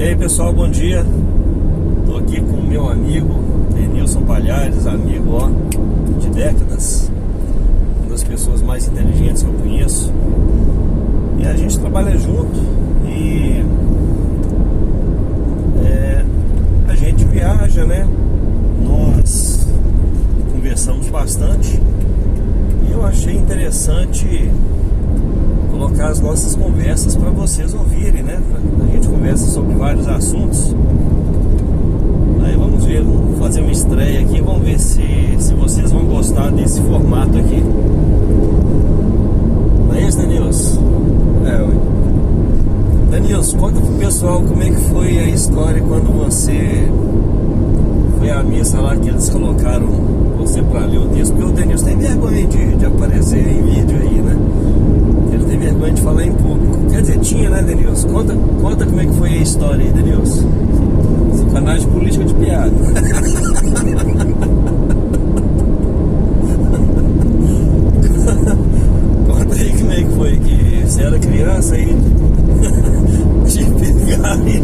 aí pessoal, bom dia. Tô aqui com o meu amigo Denilson Palhares, amigo ó, de décadas, uma das pessoas mais inteligentes que eu conheço. E a gente trabalha junto e a gente viaja, né? Nós conversamos bastante e eu achei interessante colocar as nossas conversas para vocês ouvirem, né? A gente conversa sobre vários assuntos. Aí vamos ver, vamos fazer uma estreia aqui, vamos ver se vocês vão gostar desse formato aqui. Não é isso, Denilson? Denilson, conta pro pessoal como é que foi a história quando você foi à missa lá, que eles colocaram você para ler o texto, porque o Denilson tem vergonha de aparecer em vídeo aí, né? Ele tem vergonha de falar em público. Quer dizer, tinha, né, Denilson? Conta como é que foi a história aí, Denilson. Sacanagem política de piada. Conta aí como é que foi, que você era criança aí, te pegaram e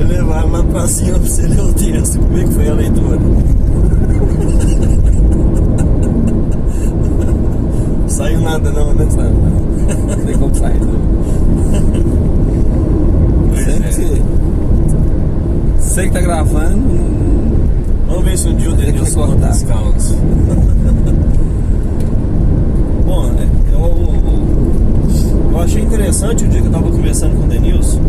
levaram lá pra cima pra você ler o texto. Como é que foi a leitura? Saiu nada não, né? Não tem como sair, não. Você que tá gravando. Vamos ver se um dia o Denilson corta as calças. Bom, eu achei interessante o dia que eu tava conversando com o Denilson,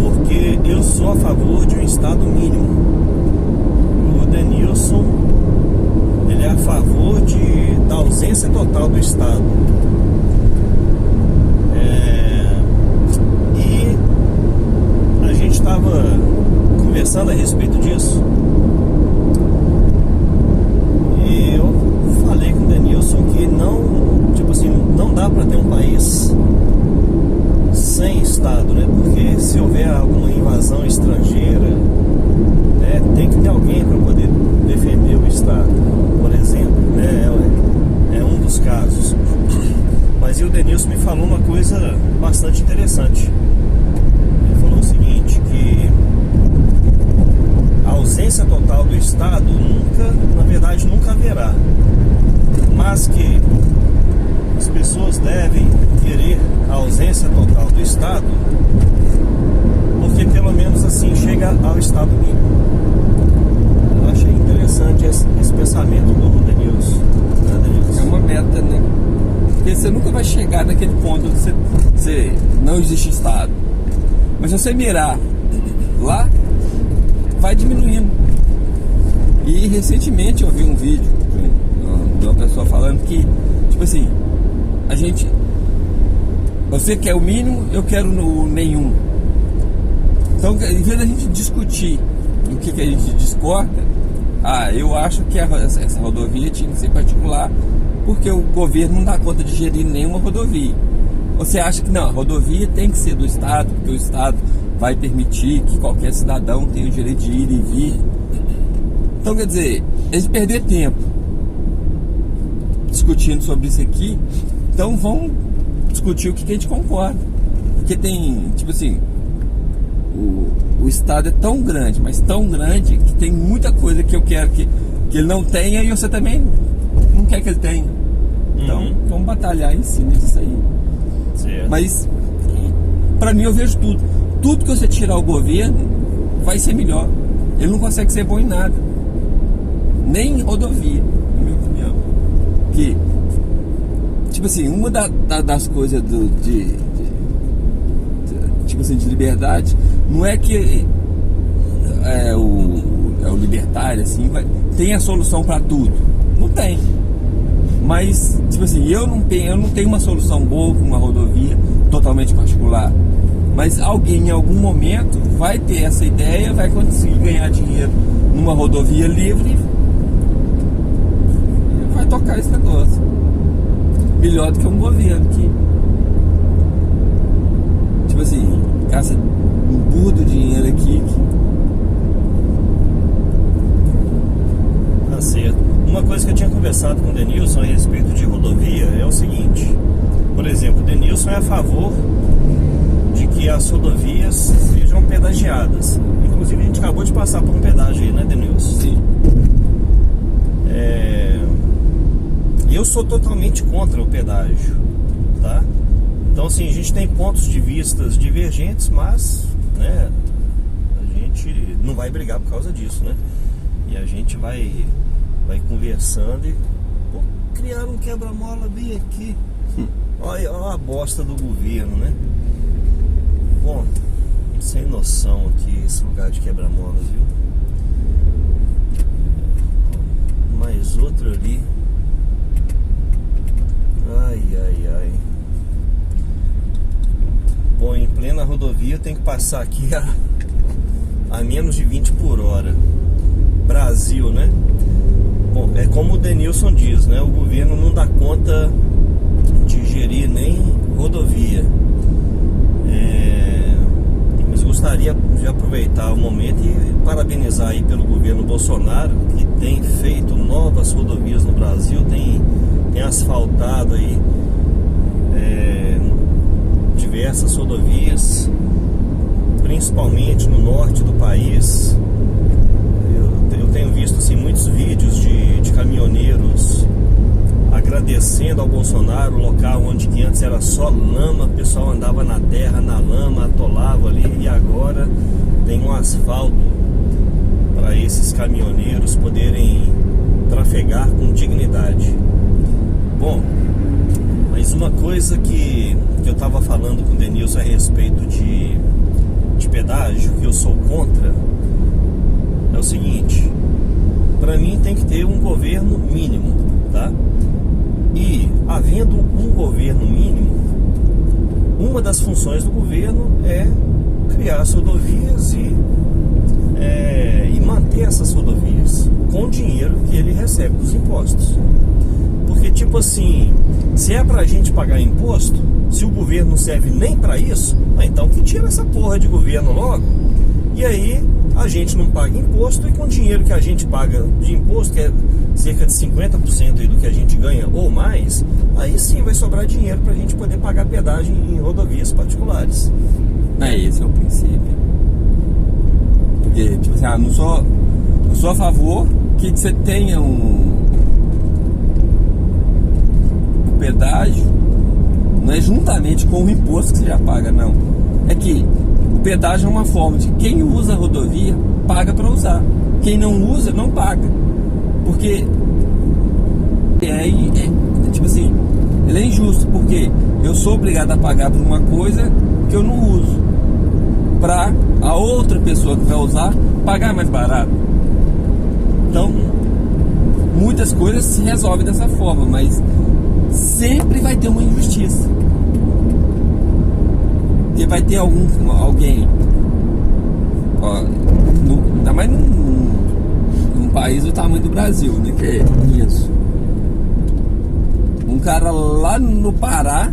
porque eu sou a favor de um estado mínimo. O Denilson, ele é a favor da ausência total do estado. E a gente estava conversando a respeito disso, e eu falei com o Denilson que não dá para ter um país sem estado, né? Porque se houver alguma invasão estrangeira, tem que ter alguém para poder defender o estado, por exemplo, né? É um dos casos. Mas o Denilson me falou uma coisa bastante interessante. Ele falou o seguinte, que a ausência total do estado nunca haverá, mas que as pessoas devem querer a ausência total do estado, porque pelo menos assim chega ao estado mínimo. Eu achei interessante esse pensamento do Denilson, né, Denilson? É uma meta, né? Porque você nunca vai chegar naquele ponto onde você não existe estado. Mas se você mirar lá, vai diminuindo. E recentemente eu vi um vídeo de uma pessoa falando que, tipo assim, você quer o mínimo, eu quero nenhum. Então, em vez da gente discutir do que a gente discorda, eu acho que essa rodovia tinha que ser particular, porque o governo não dá conta de gerir nenhuma rodovia. Você acha que não, a rodovia tem que ser do estado, porque o estado vai permitir que qualquer cidadão tenha o direito de ir e vir. Então, quer dizer, eles perder tempo discutindo sobre isso aqui, então vão discutir o que a gente concorda. Porque tem, tipo assim, o estado é tão grande, mas tão grande, que tem muita coisa que eu quero que ele não tenha e você também não quer que ele tenha. Então, vamos batalhar em cima disso aí. Certo. Mas, pra mim, eu vejo tudo. Tudo que você tirar o governo vai ser melhor. Ele não consegue ser bom em nada. Nem rodovia, na minha opinião. Que, tipo assim, uma das coisas tipo assim, de liberdade, não é que o libertário, assim, tem a solução pra tudo. Não tem. Mas, tipo assim, eu não tenho uma solução boa com uma rodovia totalmente particular. Mas alguém, em algum momento, vai ter essa ideia, vai conseguir ganhar dinheiro numa rodovia livre e vai tocar esse negócio. Melhor do que um governo que, tipo assim, gasta um burro do dinheiro aqui. Tá certo. Uma coisa que eu tinha conversado com o Denilson a respeito de rodovia é o seguinte: por exemplo, o Denilson é a favor de que que as rodovias sejam pedagiadas. Inclusive a gente acabou de passar por um pedágio aí, né, Denilson? Sim. Eu sou totalmente contra o pedágio, tá? Então assim, a gente tem pontos de vistas divergentes, mas, né, a gente não vai brigar por causa disso, né? E a gente vai conversando e criar um quebra-mola bem aqui. Olha a bosta do governo, né? Bom, sem noção aqui esse lugar de quebra-molas, viu? Mais outro ali. Ai, ai, ai. Bom, em plena rodovia tem que passar aqui a menos de 20 por hora. Brasil, né? Bom, é como o Denilson diz, né? O governo não dá conta de gerir nem rodovia. Mas gostaria de aproveitar o momento e parabenizar aí pelo governo Bolsonaro, que tem feito novas rodovias no Brasil, tem asfaltado aí diversas rodovias, principalmente no norte do país. Eu tenho visto assim, muitos vídeos de caminhoneiros agradecendo ao Bolsonaro, o local onde que antes era só lama, o pessoal andava na terra, na lama, atolava ali, e agora tem um asfalto para esses caminhoneiros poderem trafegar com dignidade. Bom, mas uma coisa que eu estava falando com o Denilson a respeito de pedágio, que eu sou contra, é o seguinte: para mim tem que ter um governo mínimo, tá? E havendo um governo mínimo, uma das funções do governo é criar as rodovias e manter essas rodovias com o dinheiro que ele recebe dos impostos. Porque tipo assim, se é pra gente pagar imposto, se o governo não serve nem pra isso, então que tira essa porra de governo logo. E aí a gente não paga imposto, e com o dinheiro que a gente paga de imposto, que é cerca de 50% aí do que a gente ganha ou mais, aí sim vai sobrar dinheiro pra gente poder pagar pedágio em rodovias particulares. Esse é o princípio. Porque, tipo assim, não sou a favor que você tenha um pedágio, não é juntamente com o imposto que você já paga, não. É que o pedágio é uma forma de quem usa a rodovia paga para usar, quem não usa não paga, porque tipo assim, ele é injusto, porque eu sou obrigado a pagar por uma coisa que eu não uso, para a outra pessoa que vai usar pagar mais barato. Então muitas coisas se resolvem dessa forma, mas sempre vai ter uma injustiça. Porque vai ter alguém, ainda mais num país do tamanho do Brasil, né, que é isso. Um cara lá no Pará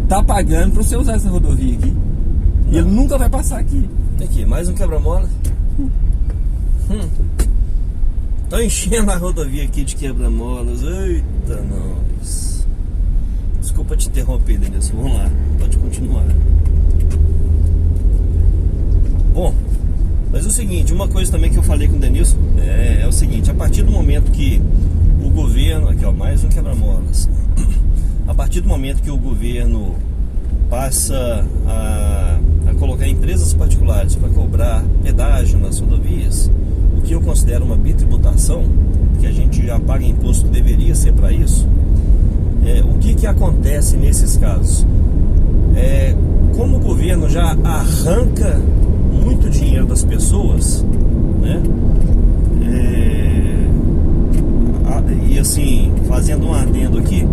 tá pagando pra você usar essa rodovia aqui. E ele nunca vai passar aqui. Aqui, mais um quebra-mola. Tô enchendo a rodovia aqui de quebra-molas. Eita, nós. Desculpa te interromper, Denilson. Vamos lá, pode continuar. Bom, mas é o seguinte, uma coisa também que eu falei com o Denilson é o seguinte: a partir do momento que o governo, aqui ó, mais um quebra-molas, a partir do momento que o governo passa a colocar empresas particulares para cobrar pedágio nas rodovias, o que eu considero uma bitributação, que a gente já paga imposto que deveria ser para isso, o que acontece nesses casos? Como o governo já arranca muito dinheiro das pessoas, né? E assim, fazendo um adendo aqui,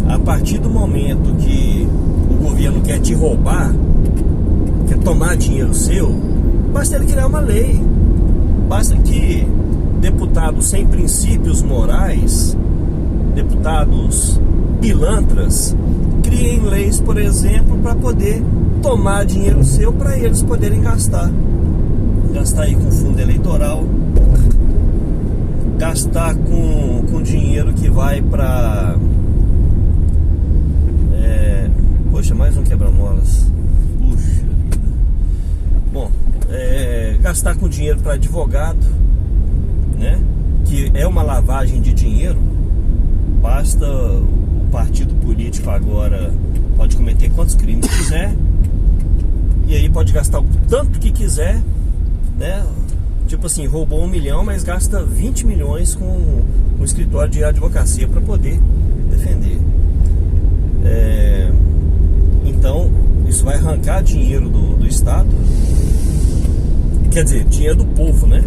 a partir do momento que o governo quer te roubar, quer tomar dinheiro seu, basta ele criar uma lei. Basta que deputados sem princípios morais, deputados pilantras, criem leis, por exemplo, para poder tomar dinheiro seu, para eles poderem gastar aí com fundo eleitoral, gastar com dinheiro que vai para poxa, mais um quebra quebra-molas. Puxa vida. Bom, gastar com dinheiro para advogado, né? Que é uma lavagem de dinheiro. Basta o partido político agora pode cometer quantos crimes quiser, e aí pode gastar o tanto que quiser, né? Tipo assim, roubou 1 milhão, mas gasta 20 milhões com um escritório de advocacia para poder defender. Então, isso vai arrancar dinheiro do Estado, quer dizer, dinheiro do povo, né?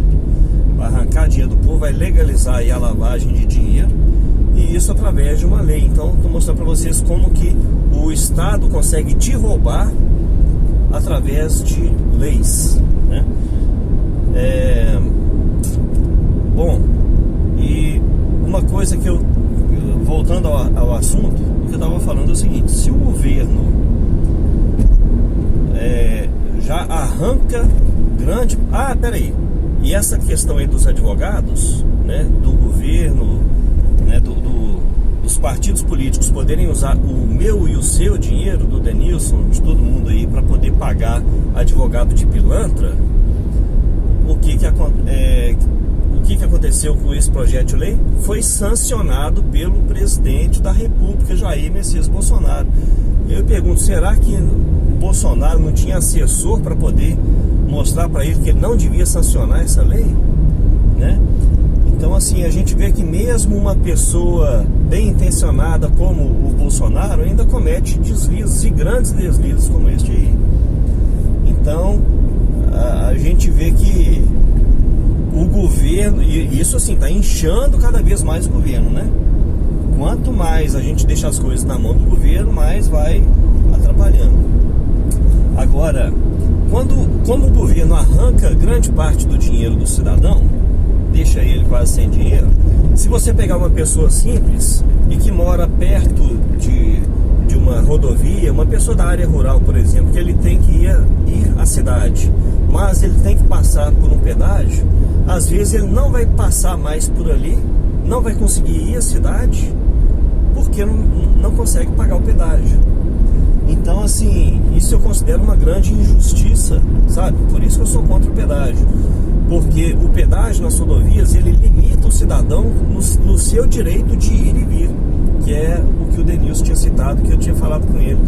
Vai arrancar dinheiro do povo, vai legalizar aí a lavagem de dinheiro, e isso através de uma lei. Então, estou mostrando para vocês como que o Estado consegue te roubar através de leis, né? Bom, e uma coisa que voltando ao assunto, o que eu estava falando é o seguinte: se o governo já arranca grande... peraí, e essa questão aí dos advogados, né, do governo, né, dos partidos políticos poderem usar o meu e o seu dinheiro, do Denilson, de todo mundo aí, para poder pagar advogado de pilantra, o que aconteceu com esse projeto de lei? Foi sancionado pelo presidente da República, Jair Messias Bolsonaro. Eu pergunto, será que o Bolsonaro não tinha assessor para poder mostrar para ele que ele não devia sancionar essa lei, né? Então, assim, a gente vê que mesmo uma pessoa bem intencionada como o Bolsonaro ainda comete deslizes, e grandes deslizes como este aí. Então, a gente vê que o governo, e isso assim, está inchando cada vez mais o governo, né? Quanto mais a gente deixa as coisas na mão do governo, mais vai atrapalhando. Agora, como o governo arranca grande parte do dinheiro do cidadão, deixa ele quase sem dinheiro, se você pegar uma pessoa simples e que mora perto de uma rodovia, uma pessoa da área rural, por exemplo, que ele tem que ir à cidade, mas ele tem que passar por um pedágio, às vezes ele não vai passar mais por ali, não vai conseguir ir à cidade, porque não consegue pagar o pedágio. Então, assim, isso eu considero uma grande injustiça, sabe? Por isso que eu sou contra o pedágio. Porque o pedágio nas rodovias, ele limita o cidadão no seu direito de ir e vir, que é o que o Denilson tinha citado, que eu tinha falado com ele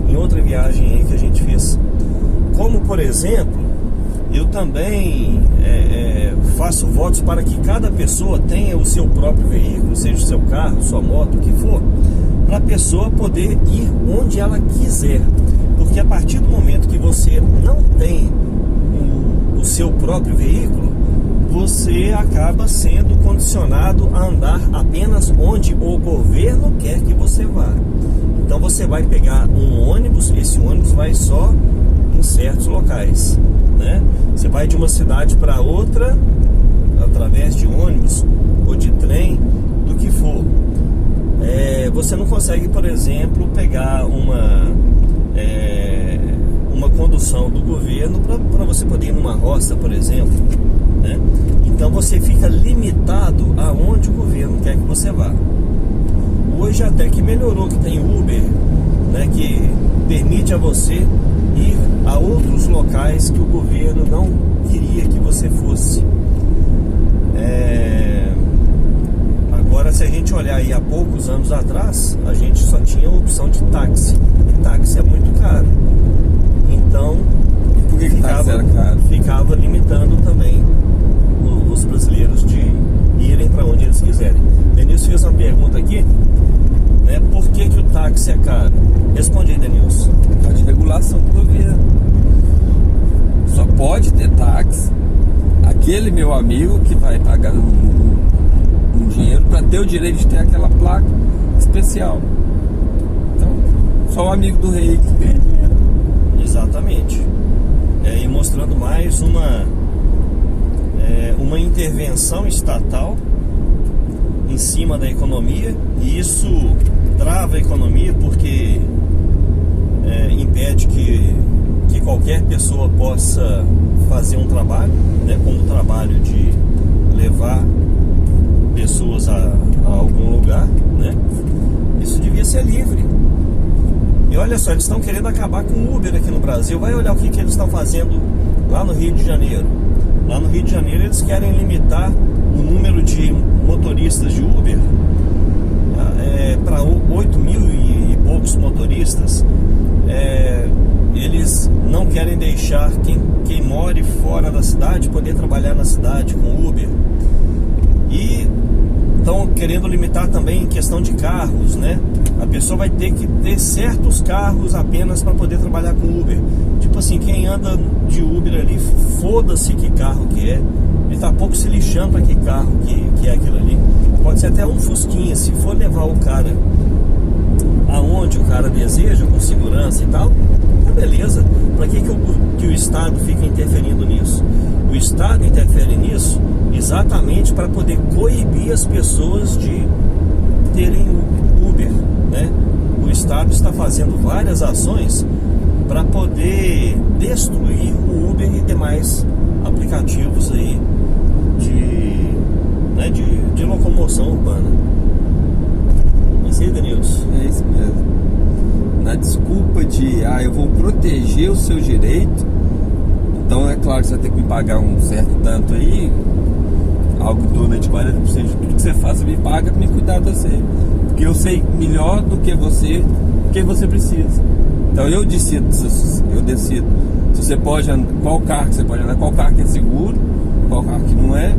em outra viagem aí que a gente fez. Como, por exemplo, eu também faço votos para que cada pessoa tenha o seu próprio veículo, seja o seu carro, sua moto, o que for, para a pessoa poder ir onde ela quiser. Porque a partir do momento que você não tem o seu próprio veículo, você acaba sendo condicionado a andar apenas onde o governo quer que você vá. Então você vai pegar um ônibus, esse ônibus vai só em certos locais, né? Você vai de uma cidade para outra através de ônibus ou de trem, do que for. Você não consegue, por exemplo, pegar uma condução do governo para você poder ir numa roça, por exemplo, né? Então você fica limitado aonde o governo quer que você vá. Hoje até que melhorou, que tem Uber, né, que permite a você ir a outros locais que o governo não queria que você fosse. Agora, se a gente olhar aí há poucos anos atrás, a gente só tinha a opção de táxi, e táxi é muito caro. Então, por que táxi era caro? Ficava limitando também os brasileiros de irem para onde eles quiserem. Denilson fez uma pergunta aqui, né? Por que o táxi é caro? Responde aí, Denilson. Tá de regulação do governo. Só pode ter táxi aquele meu amigo que vai pagar um dinheiro para ter o direito de ter aquela placa especial. Então, só o amigo do rei que ganha dinheiro. Exatamente. E mostrando mais uma intervenção estatal em cima da economia, e isso trava a economia porque impede que qualquer pessoa possa fazer um trabalho, né, como o trabalho de levar pessoas a algum lugar, né? Isso devia ser livre. E olha só, eles estão querendo acabar com o Uber aqui no Brasil. Vai olhar o que eles estão fazendo lá no Rio de Janeiro. Lá no Rio de Janeiro eles querem limitar o número de motoristas de Uber para 8 mil e poucos motoristas. Eles não querem deixar quem more fora da cidade poder trabalhar na cidade com Uber. E estão querendo limitar também em questão de carros, né? A pessoa vai ter que ter certos carros apenas para poder trabalhar com Uber. Tipo assim, quem anda de Uber ali, foda-se que carro que é. Ele tá pouco se lixando para que carro que é aquilo ali. Pode ser até um Fusquinha, se for levar o cara aonde o cara deseja, com segurança e tal, tá beleza. Para que o Estado fica interferindo nisso? O Estado interfere nisso exatamente para poder coibir as pessoas de terem Uber, né? O Estado está fazendo várias ações para poder destruir o Uber e demais aplicativos aí de locomoção urbana. É isso aí, Denilson? É isso mesmo. Na desculpa de, eu vou proteger o seu direito, então é claro que você vai ter que me pagar um certo tanto aí, algo em torno de 40% de tudo que você faz, você me paga para me cuidar de você. Porque eu sei melhor do que você, o que você precisa. Então eu decido se você pode andar, qual carro que você pode andar, qual carro que é seguro, qual carro que não é.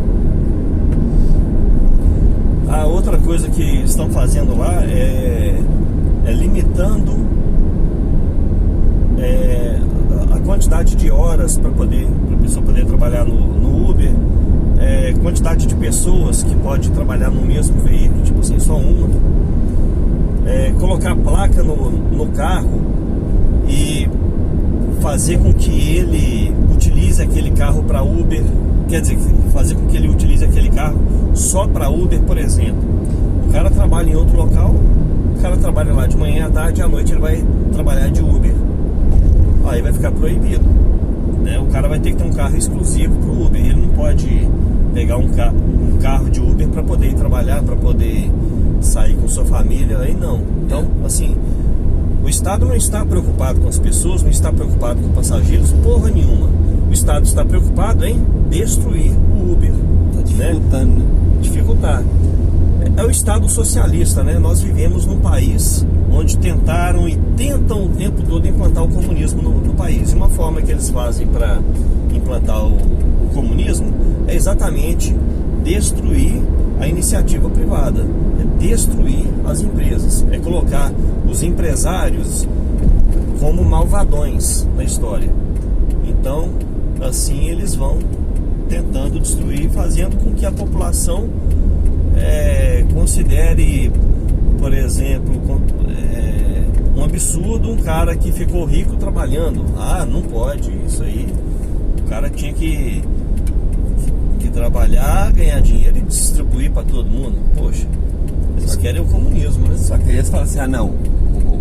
A outra coisa que estão fazendo lá é limitando a quantidade de horas para a pessoa poder trabalhar no Uber, quantidade de pessoas que pode trabalhar no mesmo veículo, tipo assim, só uma. Colocar placa no carro e fazer com que ele utilize aquele carro para Uber, quer dizer, fazer com que ele utilize aquele carro só para Uber, por exemplo. O cara trabalha em outro local, o cara trabalha lá de manhã à tarde e à noite ele vai trabalhar de Uber. Aí vai ficar proibido, né? O cara vai ter que ter um carro exclusivo para o Uber. Ele não pode pegar um carro de Uber para poder ir trabalhar, para poder sair com sua família, aí não. Então, assim, o Estado não está preocupado com as pessoas, não está preocupado com passageiros, porra nenhuma. O Estado está preocupado em destruir o Uber. Está dificultando, né? Dificultar. É o Estado socialista, né? Nós vivemos num país onde tentaram e tentam o tempo todo implantar o comunismo no país. E uma forma que eles fazem para implantar o comunismo é exatamente destruir a iniciativa privada, é destruir as empresas, é colocar os empresários como malvadões na história. Então, assim eles vão tentando destruir, fazendo com que a população considere, por exemplo, um absurdo um cara que ficou rico trabalhando. Não pode, isso aí. O cara tinha que trabalhar, ganhar dinheiro e distribuir para todo mundo. Poxa, eles querem o comunismo, né? Só que eles falam assim, não, o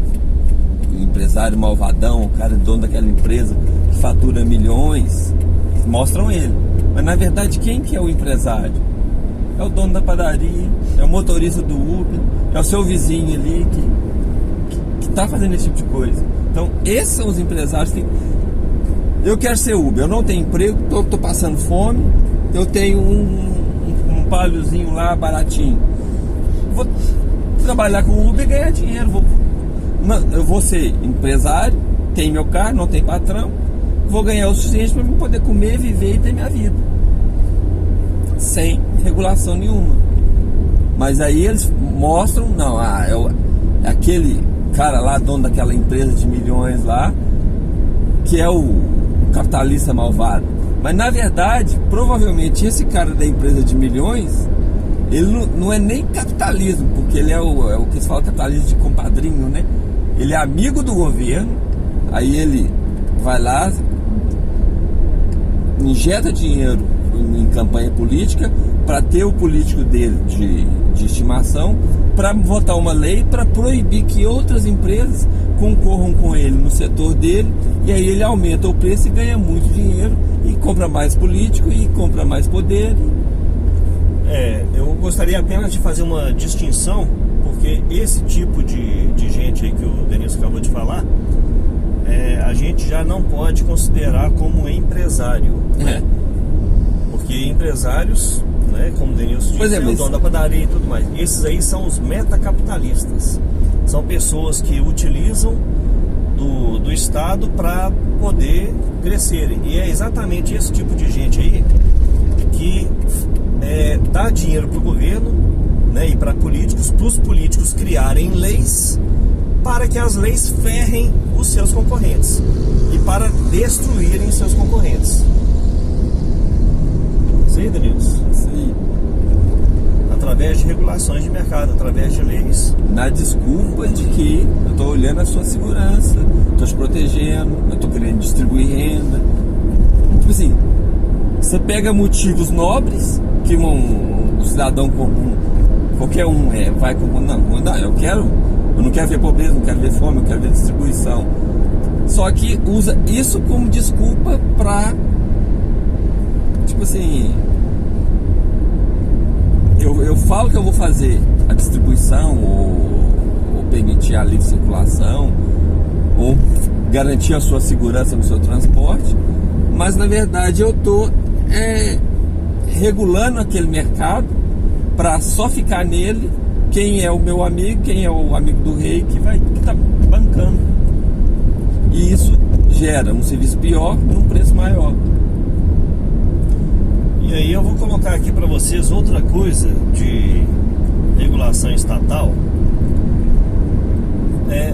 empresário malvadão, o cara dono daquela empresa que fatura milhões, mostram ele. Mas na verdade quem que é o empresário? É o dono da padaria, é o motorista do Uber, é o seu vizinho ali que tá fazendo esse tipo de coisa. Então esses são os empresários que... Eu quero ser Uber, eu não tenho emprego, tô passando fome, eu tenho um palhozinho lá baratinho, vou trabalhar com o Uber e ganhar dinheiro. Eu vou ser empresário, tenho meu carro, não tenho patrão, vou ganhar o suficiente para poder comer, viver e ter minha vida sem regulação nenhuma. Mas aí eles mostram, não, é aquele cara lá, dono daquela empresa de milhões lá, que é o capitalista malvado. Mas na verdade, provavelmente esse cara da empresa de milhões, ele não é nem capitalismo, porque ele é o que se fala capitalismo de compadrinho, né? Ele é amigo do governo, aí ele vai lá, injeta dinheiro em campanha política para ter o político dele de estimação, para votar uma lei para proibir que outras empresas concorram com ele no setor dele, e aí ele aumenta o preço e ganha muito dinheiro e compra mais político e compra mais poder. Eu gostaria apenas de fazer uma distinção, porque Porque esse tipo de gente aí que o Denilson acabou de falar, a gente já não pode considerar como empresário, né? Porque empresários, né, como o Denilson disse, o dono da padaria e tudo mais, esses aí são os metacapitalistas. São pessoas que utilizam do Estado para poder crescerem. E é exatamente esse tipo de gente aí que dá dinheiro para o governo, né, e para os políticos criarem leis para que as leis ferrem os seus concorrentes e para destruírem seus concorrentes. Sim, Denilson? Sim. Através de regulações de mercado, através de leis. Na desculpa de que eu estou olhando a sua segurança, estou te protegendo, eu estou querendo distribuir renda. Tipo assim, você pega motivos nobres que um cidadão comum, qualquer um vai como, não, eu não quero ver pobreza, não quero ver fome, eu quero ver distribuição. Só que usa isso como desculpa pra, tipo assim, eu falo que eu vou fazer a distribuição ou permitir a livre circulação ou garantir a sua segurança no seu transporte, mas na verdade eu tô regulando aquele mercado para só ficar nele quem é o meu amigo, quem é o amigo do rei que tá bancando. E isso gera um serviço pior num preço maior. E aí eu vou colocar aqui para vocês outra coisa de regulação estatal.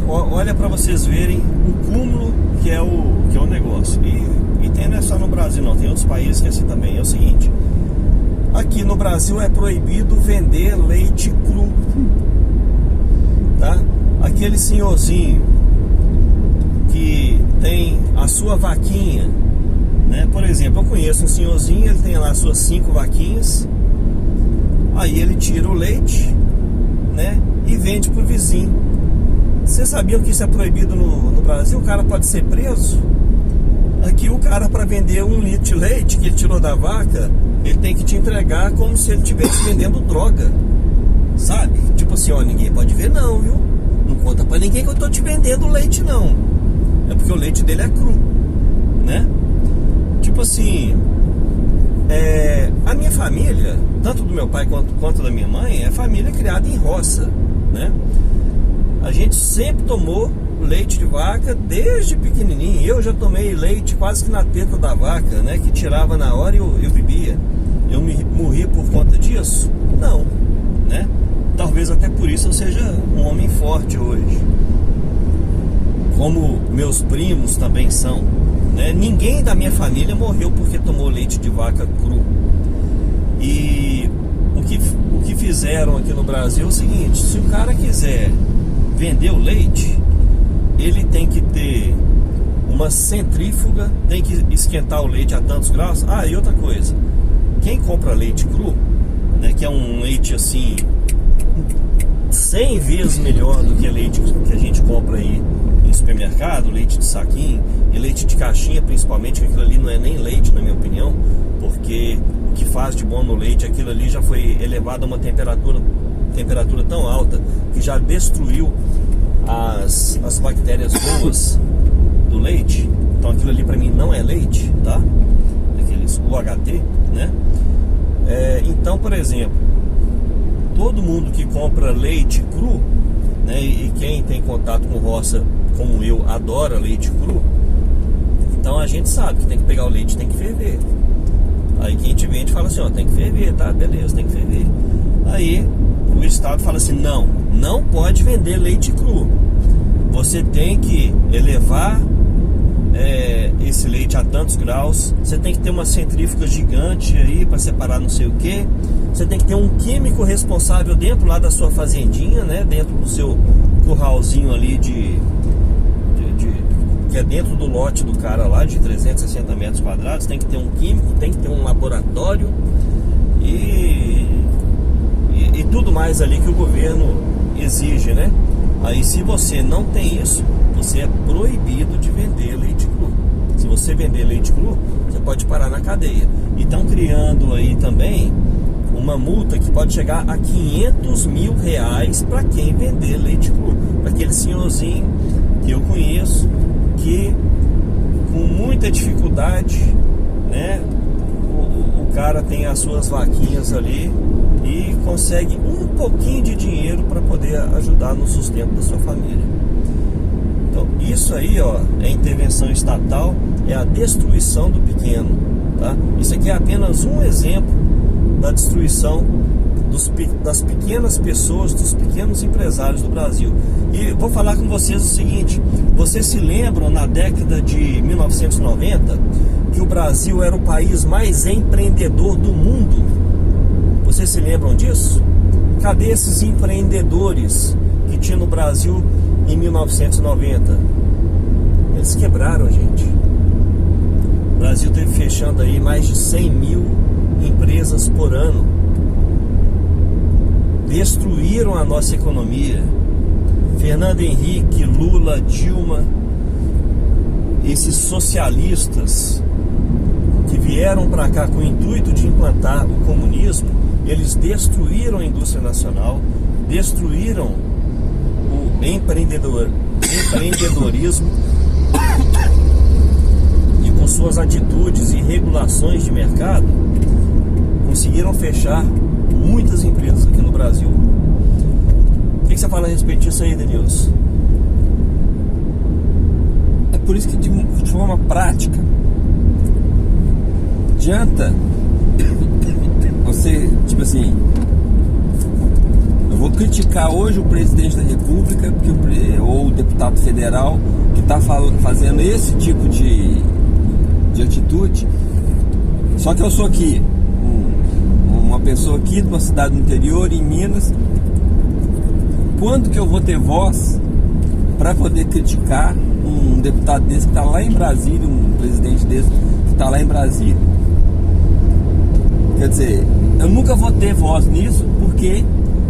Olha para vocês verem o cúmulo que é o negócio. E tem, não é só no Brasil não, tem outros países que é assim também. É o seguinte: aqui no Brasil é proibido vender leite cru, tá? Aquele senhorzinho que tem a sua vaquinha, né? Por exemplo, eu conheço um senhorzinho, ele tem lá suas 5 vaquinhas, aí ele tira o leite, né, e vende pro vizinho. Vocês sabiam que isso é proibido no Brasil? O cara pode ser preso. Aqui o cara, para vender 1 litro de leite que ele tirou da vaca, ele tem que te entregar como se ele estivesse vendendo droga, sabe? Tipo assim, ó, ninguém pode ver não, viu? Não conta pra ninguém que eu tô te vendendo leite não. É porque o leite dele é cru, né? Tipo assim, a minha família, tanto do meu pai quanto da minha mãe, é família criada em roça, né? A gente sempre tomou leite de vaca desde pequenininho. Eu já tomei leite quase que na teta da vaca, né? Que tirava na hora e eu bebia. Eu morri por conta disso? Não, né? Talvez até por isso eu seja um homem forte hoje, como meus primos também são, né? Ninguém da minha família morreu porque tomou leite de vaca cru. E o que fizeram aqui no Brasil é o seguinte: se o cara quiser vender o leite, ele tem que ter uma centrífuga, tem que esquentar o leite a tantos graus. Ah, e outra coisa, quem compra leite cru, né, que é um leite assim 100 vezes melhor do que o leite que a gente compra aí no supermercado, leite de saquinho e leite de caixinha principalmente, que aquilo ali não é nem leite, na minha opinião, porque o que faz de bom no leite, aquilo ali já foi elevado a uma temperatura tão alta que já destruiu as bactérias boas do leite. Então aquilo ali para mim não é leite, tá? Aqueles UHT, né? Então, por exemplo, todo mundo que compra leite cru, né, e quem tem contato com roça como eu adora leite cru, então a gente sabe que tem que pegar o leite, tem que ferver. Aí quem te vende fala assim, ó, tem que ferver, tá? Beleza, tem que ferver. Aí o Estado fala assim, não pode vender leite cru. Você tem que elevar esse leite a tantos graus. Você tem que ter uma centrífuga gigante aí para separar não sei o que. Você tem que ter um químico responsável dentro lá da sua fazendinha, né? Dentro do seu curralzinho ali que é dentro do lote do cara lá de 360 metros quadrados. Tem que ter um químico, tem que ter um laboratório e tudo mais ali que o governo exige, né? Aí se você não tem isso, você é proibido de vender leite cru. Se você vender leite cru, você pode parar na cadeia. E estão criando aí também uma multa que pode chegar a R$500 mil para quem vender leite cru. Para aquele senhorzinho que eu conheço, que com muita dificuldade, né, o cara tem as suas vaquinhas ali e consegue um pouquinho de dinheiro para poder ajudar no sustento da sua família. Então isso aí, ó, é intervenção estatal, é a destruição do pequeno, tá? Isso aqui é apenas um exemplo da destruição das pequenas pessoas, dos pequenos empresários do Brasil. E vou falar com vocês o seguinte: vocês se lembram na década de 1990 que o Brasil era o país mais empreendedor do mundo? Vocês se lembram disso? Cadê esses empreendedores que tinha no Brasil em 1990? Eles quebraram, gente. O Brasil teve fechando aí mais de 100 mil empresas por ano. Destruíram a nossa economia. Fernando Henrique, Lula, Dilma, esses socialistas que vieram para cá com o intuito de implantar o comunismo, eles destruíram a indústria nacional, destruíram o empreendedorismo e com suas atitudes e regulações de mercado conseguiram fechar muitas empresas aqui no Brasil. O que você fala a respeito disso aí, Denilson? É por isso que de forma prática adianta você, tipo assim, eu vou criticar hoje o presidente da República ou o deputado federal que está fazendo esse tipo de atitude. Só que eu sou aqui uma pessoa aqui de uma cidade do interior, em Minas. Quando que eu vou ter voz para poder criticar um deputado desse que está lá em Brasília, um presidente desse que está lá em Brasília? Quer dizer, eu nunca vou ter voz nisso, porque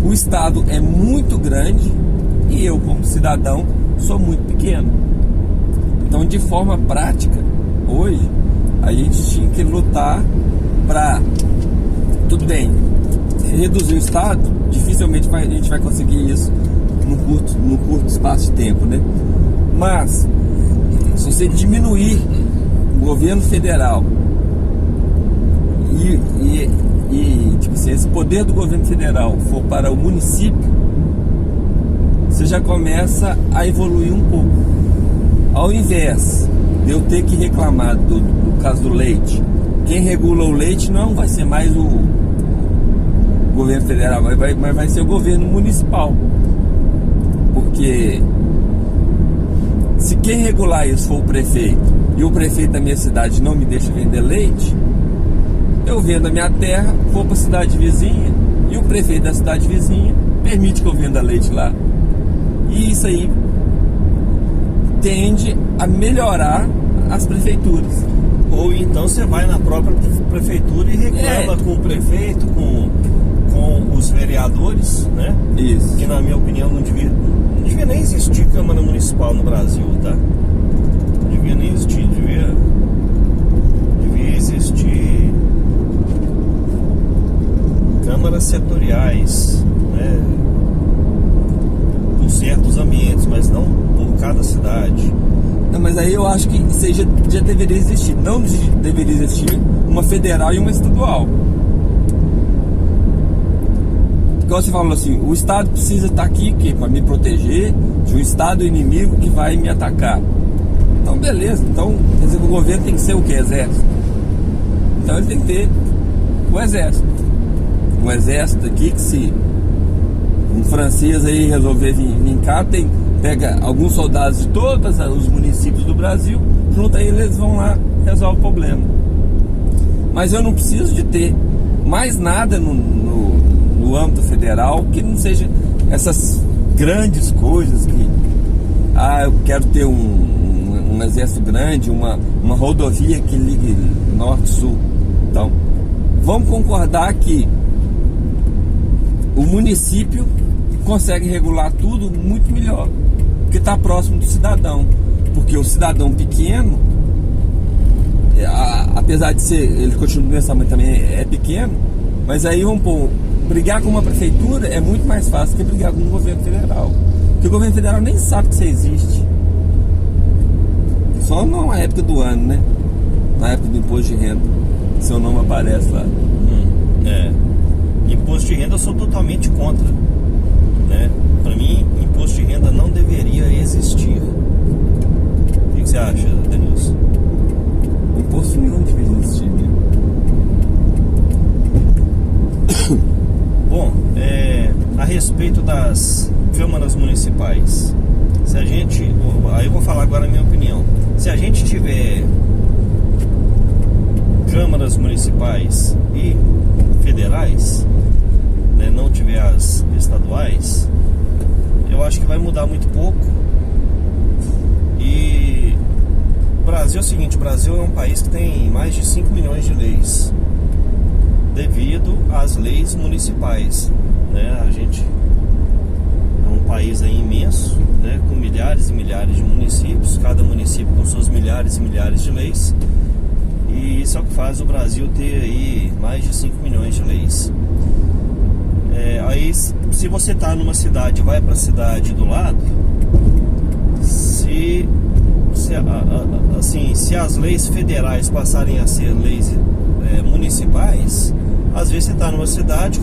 o Estado é muito grande e eu, como cidadão, sou muito pequeno. Então, de forma prática, hoje, a gente tinha que lutar para, tudo bem, reduzir o Estado. Dificilmente a gente vai conseguir isso no curto espaço de tempo, né? Mas, se você diminuir o governo federal e tipo assim, esse poder do governo federal for para o município, você já começa a evoluir um pouco. Ao invés de eu ter que reclamar do caso do leite, quem regula o leite não vai ser mais o governo federal, mas vai ser o governo municipal. Porque se quem regular isso for o prefeito, e o prefeito da minha cidade não me deixa vender leite, eu vendo a minha terra, vou para a cidade vizinha, e o prefeito da cidade vizinha permite que eu venda leite lá. E isso aí tende a melhorar as prefeituras. Ou então você vai na própria prefeitura e reclama com o prefeito, com os vereadores, né? Isso. Que, na minha opinião, não devia nem existir Câmara Municipal no Brasil, tá? Não devia nem existir, devia existir câmaras setoriais, né? Por certos ambientes, mas não por cada cidade. Não, mas aí eu acho que isso aí já deveria existir. Não deveria existir uma federal e uma estadual. Igual você falou assim, o Estado precisa estar aqui para me proteger de um Estado inimigo que vai me atacar. Então beleza, então quer dizer que o governo tem que ser o quê? Exército. Então ele tem que ter o exército. Um exército aqui que, se um francês aí resolver vir cá, pega alguns soldados de todos os municípios do Brasil, junto a eles vão lá, resolve o problema. Mas eu não preciso de ter mais nada no âmbito federal que não seja essas grandes coisas que eu quero ter um exército grande, uma rodovia que ligue norte-sul. Então, vamos concordar que o município consegue regular tudo muito melhor, porque está próximo do cidadão. Porque o cidadão pequeno, apesar de ser, ele continua nessa, mas também é pequeno, Mas aí vamos pôr, brigar com uma prefeitura é muito mais fácil que brigar com um governo federal. Porque o governo federal nem sabe que você existe. Só numa época do ano, né? Na época do imposto de renda, seu nome aparece lá. Imposto de renda eu sou totalmente contra, né? Para mim, imposto de renda não deveria existir. O que você acha, Denilson? Imposto não deveria existir, né? Bom, a respeito das câmaras municipais, se a gente, aí eu vou falar agora a minha opinião. Se a gente tiver câmaras municipais e federais, né, não tiver as estaduais, eu acho que vai mudar muito pouco. E o Brasil é o seguinte, o Brasil é um país que tem mais de 5 milhões de leis, devido às leis municipais, né? A gente é um país aí imenso, né, com milhares e milhares de municípios, cada município com suas milhares e milhares de leis, e isso é o que faz o Brasil ter aí mais de 5 milhões de leis. Aí se você está numa cidade, vai para a cidade do lado, se as leis federais passarem a ser leis municipais, às vezes você está numa cidade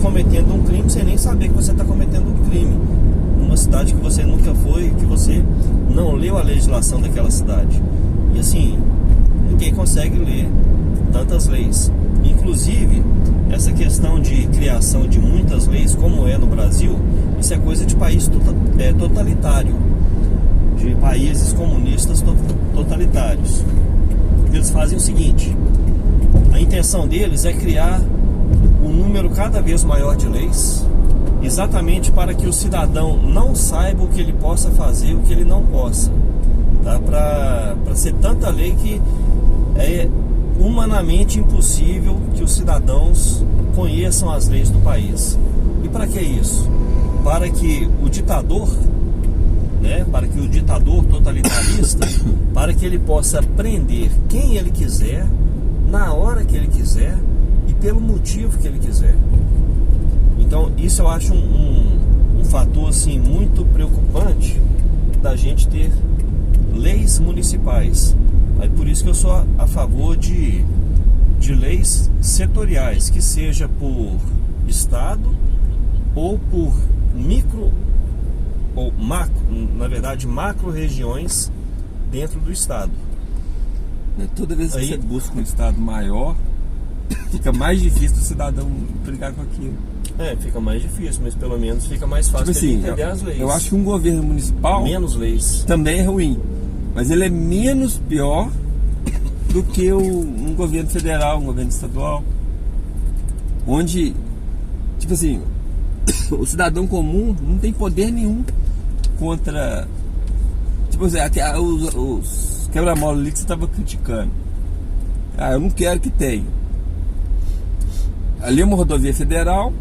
cometendo um crime sem nem saber que você está cometendo um crime. Numa cidade que você nunca foi, que você não leu a legislação daquela cidade. E assim, ninguém consegue ler tantas leis. Inclusive, essa questão de criação de muitas leis, como é no Brasil, isso é coisa de país totalitário, de países comunistas totalitários. Eles fazem o seguinte: a intenção deles é criar um número cada vez maior de leis, exatamente para que o cidadão não saiba o que ele possa fazer e o que ele não possa, tá? Para ser tanta lei que é humanamente impossível que os cidadãos conheçam as leis do país. E para que isso? Para que o ditador, né, para que o ditador totalitarista, para que ele possa prender quem ele quiser, na hora que ele quiser e pelo motivo que ele quiser. Então isso eu acho um fator assim muito preocupante da gente ter leis municipais. É por isso que eu sou a favor de leis setoriais, que seja por estado ou por micro ou macro, na verdade macro regiões dentro do estado. Toda vez que você busca um estado maior, fica mais difícil do cidadão brigar com aquilo. Fica mais difícil, mas pelo menos fica mais fácil de entender as leis. Eu acho que um governo municipal menos leis também é ruim, mas ele é menos pior do que um governo federal, um governo estadual, onde, tipo assim, o cidadão comum não tem poder nenhum contra, tipo assim, até os quebra-mola ali que você estava criticando. Eu não quero que tenha. Ali é uma rodovia federal,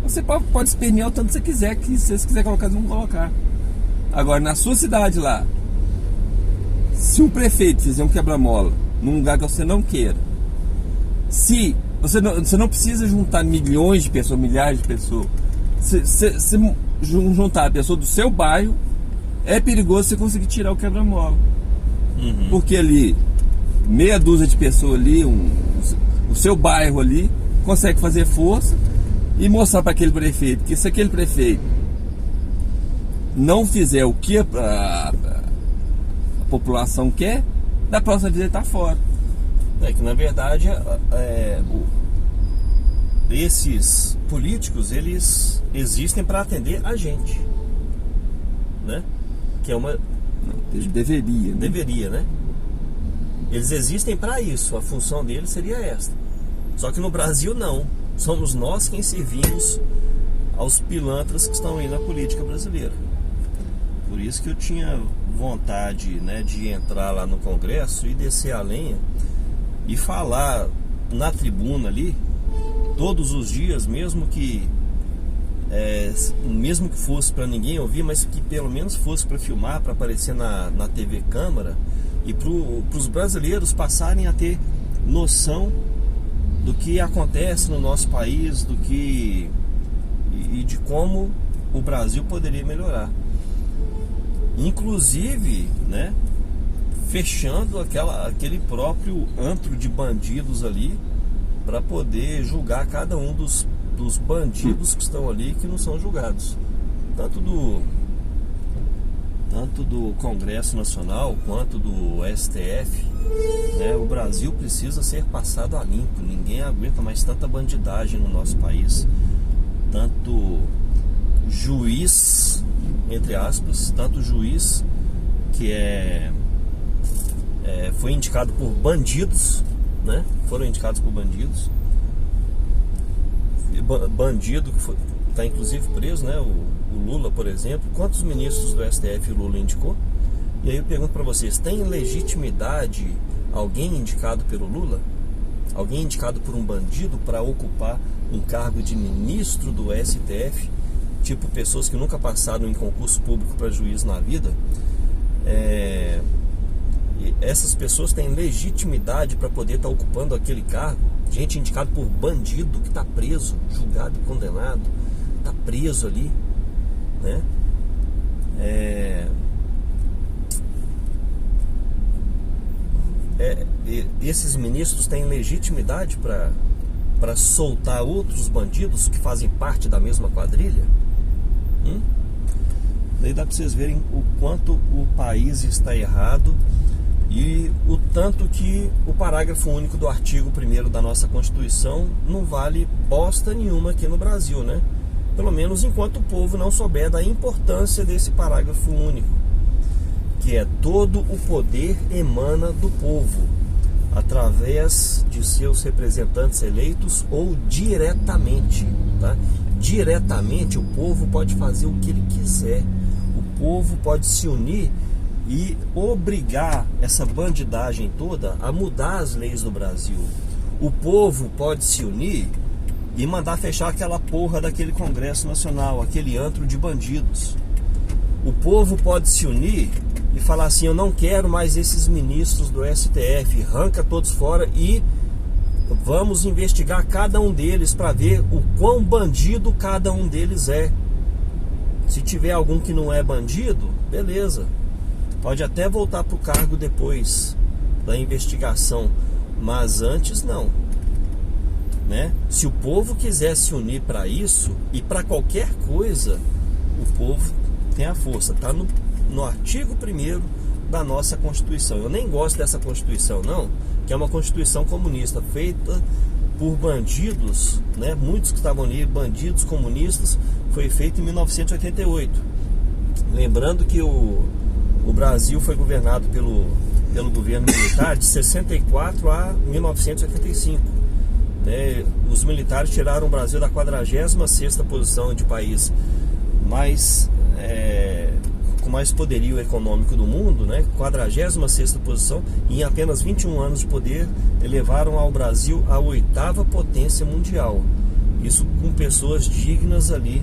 você pode espernear o tanto que você quiser, que se você quiser colocar, não colocar. Agora, na sua cidade lá, se um prefeito fizer um quebra-mola num lugar que você não queira, se você não precisa juntar milhões de pessoas, milhares de pessoas, se juntar a pessoa do seu bairro, é perigoso você conseguir tirar o quebra-mola. Porque ali, meia dúzia de pessoas ali, o seu bairro ali, consegue fazer força e mostrar para aquele prefeito que se aquele prefeito não fizer o que a população quer, da próxima vez ele está fora. Que na verdade esses políticos, eles existem para atender a gente, né? Que é uma... Deveria, né? Deveria, né? Eles existem para isso, a função deles seria esta. Só que no Brasil não. Somos nós quem servimos aos pilantras que estão aí na política brasileira. Por isso que eu tinha vontade, né, de entrar lá no Congresso e descer a lenha e falar na tribuna ali todos os dias, mesmo que fosse para ninguém ouvir, mas que pelo menos fosse para filmar, para aparecer na TV Câmara, e para os brasileiros passarem a ter noção do que acontece no nosso país, e de como o Brasil poderia melhorar. Inclusive, né, fechando aquele próprio antro de bandidos ali, para poder julgar cada um dos bandidos que estão ali, que não são julgados, tanto do Congresso Nacional quanto do STF, né? O Brasil precisa ser passado a limpo. Ninguém aguenta mais tanta bandidagem no nosso país, tanto juiz, entre aspas, tanto juiz que foi indicado por bandidos, né? Foram indicados por bandidos, bandido que está inclusive preso, né? O Lula, por exemplo. Quantos ministros do STF o Lula indicou? E aí eu pergunto para vocês, tem legitimidade alguém indicado pelo Lula? Alguém indicado por um bandido para ocupar um cargo de ministro do STF? Tipo, pessoas que nunca passaram em concurso público para juiz na vida. Essas pessoas têm legitimidade para poder estar ocupando aquele cargo? Gente indicado por bandido que está preso, julgado e condenado, está preso ali, né? Esses ministros têm legitimidade para soltar outros bandidos que fazem parte da mesma quadrilha? Daí dá para vocês verem o quanto o país está errado e o tanto que o parágrafo único do artigo 1º da nossa Constituição não vale bosta nenhuma aqui no Brasil, né? Pelo menos enquanto o povo não souber da importância desse parágrafo único, que é: todo o poder emana do povo, através de seus representantes eleitos ou diretamente, tá? Diretamente o povo pode fazer o que ele quiser. O povo pode se unir e obrigar essa bandidagem toda a mudar as leis do Brasil. O povo pode se unir e mandar fechar aquela porra daquele Congresso Nacional, aquele antro de bandidos. O povo pode se unir e falar assim: eu não quero mais esses ministros do STF, arranca todos fora e vamos investigar cada um deles para ver o quão bandido cada um deles é. Se tiver algum que não é bandido, beleza, pode até voltar para o cargo depois da investigação, mas antes não, né? Se o povo quiser se unir para isso e para qualquer coisa, o povo tem a força. Está no artigo 1º da nossa Constituição. Eu nem gosto dessa Constituição não, que é uma Constituição comunista, feita por bandidos, né? Muitos que estavam ali, bandidos comunistas. Foi feito em 1988. Lembrando que o Brasil foi governado pelo governo militar de 64 a 1985. Né? Os militares tiraram o Brasil da 46ª posição de país com mais poderio econômico do mundo, né? 46ª posição, e em apenas 21 anos de poder elevaram ao Brasil a 8ª potência mundial. Isso com pessoas dignas ali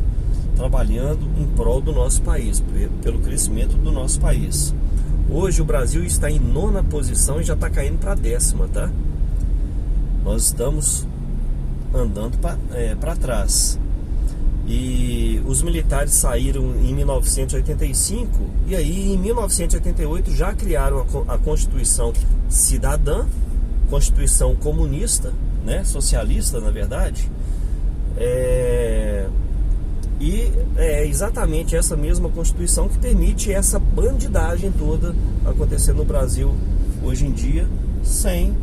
trabalhando em prol do nosso país, pelo crescimento do nosso país. Hoje o Brasil está em 9ª posição e já está caindo para a 10ª, tá? Nós estamos andando para trás. E os militares saíram em 1985, e aí em 1988 já criaram a Constituição Cidadã, Constituição comunista, né? Socialista, na verdade. E é exatamente essa mesma Constituição que permite essa bandidagem toda acontecer no Brasil hoje em dia, sem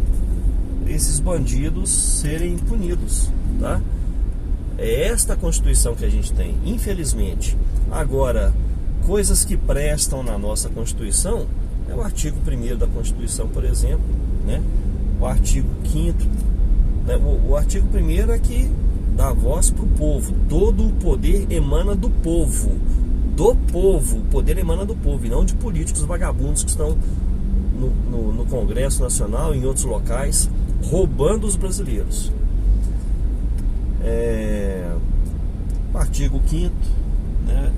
esses bandidos serem punidos, tá? É esta Constituição que a gente tem, infelizmente. Agora, coisas que prestam na nossa Constituição é o artigo 1º da Constituição, por exemplo, né? O artigo 5º, né? O artigo 1º é que dá voz para o povo. Todo o poder emana do povo. Do povo. O poder emana do povo, e não de políticos vagabundos que estão no Congresso Nacional e em outros locais roubando os brasileiros. O artigo 5º, né?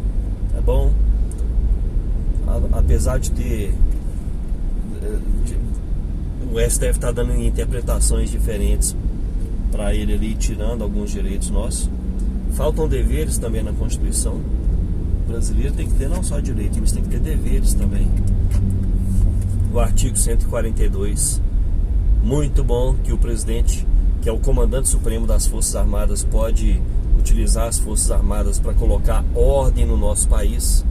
É bom, apesar de ter o STF está dando interpretações diferentes para ele ali, tirando alguns direitos nossos. Faltam deveres também na Constituição. O brasileiro tem que ter não só direitos, mas tem que ter deveres também. O artigo 142, muito bom, que o presidente, que é o comandante supremo das Forças Armadas, pode utilizar as Forças Armadas para colocar ordem no nosso país,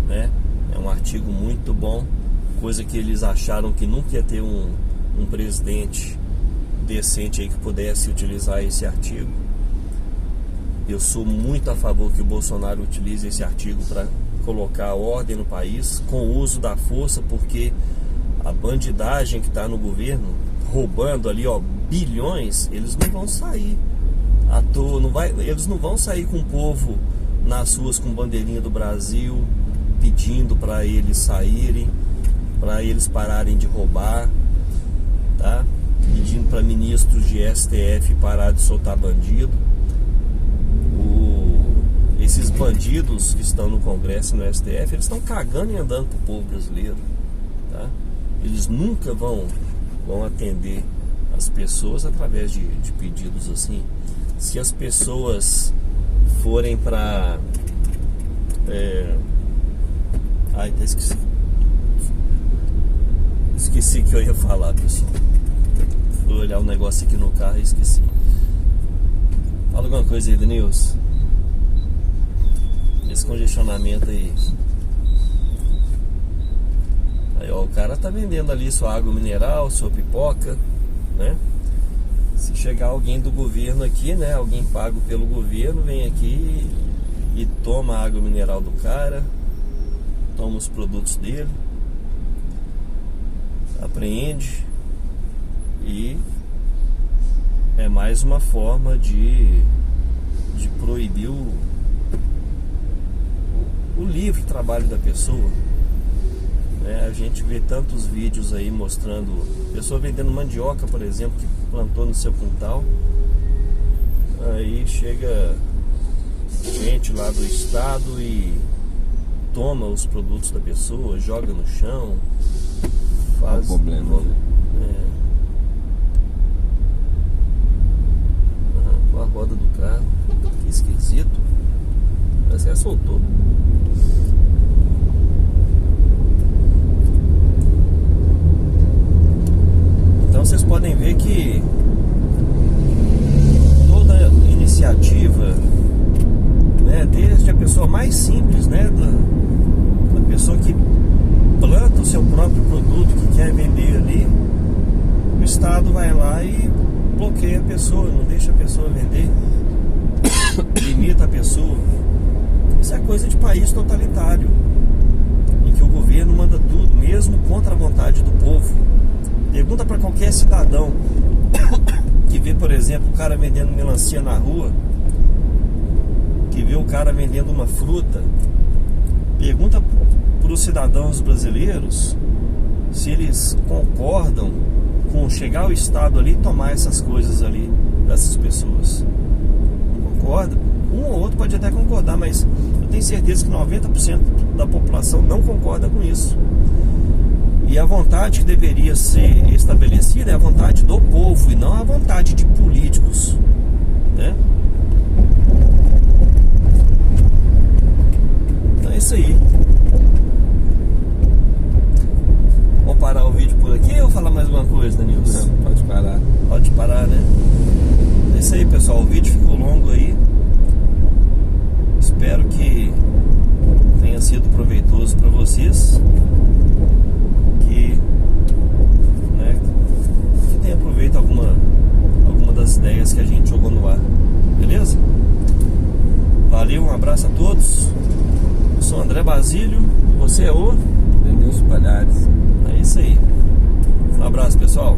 né? É um artigo muito bom, coisa que eles acharam que nunca ia ter um presidente decente aí que pudesse utilizar esse artigo. Eu sou muito a favor que o Bolsonaro utilize esse artigo para colocar ordem no país com o uso da força, porque a bandidagem que está no governo, roubando ali, ó, bilhões, eles não vão sair à toa, eles não vão sair com o povo nas ruas com bandeirinha do Brasil, pedindo para eles saírem, para eles pararem de roubar, tá? Pedindo para ministros de STF parar de soltar bandido. Esses bandidos que estão no Congresso e no STF, eles estão cagando e andando pro povo brasileiro, tá? Eles nunca vão atender as pessoas através de pedidos assim. Se as pessoas forem para até esqueci que eu ia falar, pessoal. Fui olhar um negócio aqui no carro e esqueci. Fala alguma coisa aí, Denilson. Esse congestionamento aí. Aí, ó, o cara tá vendendo ali sua água mineral, sua pipoca, né? Se chegar alguém do governo aqui, né? Alguém pago pelo governo, vem aqui e toma a água mineral do cara, toma os produtos dele, apreende, e é mais uma forma de proibir o livre trabalho da pessoa, né? A gente vê tantos vídeos aí mostrando pessoa vendendo mandioca, por exemplo, que plantou no seu quintal. Aí chega gente lá do estado e toma os produtos da pessoa, joga no chão, faz problema, né? Com a roda do carro, que esquisito. Parece que soltou. Então vocês podem ver que toda iniciativa, né, desde a pessoa mais simples, né, da pessoa que planta o seu próprio produto, que quer vender ali, o Estado vai lá e bloqueia a pessoa, não deixa a pessoa vender, limita a pessoa. Isso é coisa de país totalitário, em que o governo manda tudo, mesmo contra a vontade do povo. Pergunta para qualquer cidadão que vê, por exemplo, o cara vendendo melancia na rua, que vê o cara vendendo uma fruta. Pergunta para os cidadãos brasileiros se eles concordam com chegar ao Estado ali e tomar essas coisas ali dessas pessoas. Não concorda. Um ou outro pode até concordar, mas eu tenho certeza que 90% da população não concorda com isso. E a vontade que deveria ser estabelecida é a vontade do povo e não a vontade de políticos, né? Então é isso aí. Vou parar o vídeo por aqui ou falar mais alguma coisa, Denilson? Não, pode parar. Pode parar, né? É isso aí, pessoal. O vídeo ficou longo aí. Espero que tenha sido proveitoso para vocês. Que tenha aproveitado alguma das ideias que a gente jogou no ar. Beleza? Valeu, um abraço a todos. Eu sou André Basílio. Você é o Denilson Palhares. É isso aí. Um abraço, pessoal.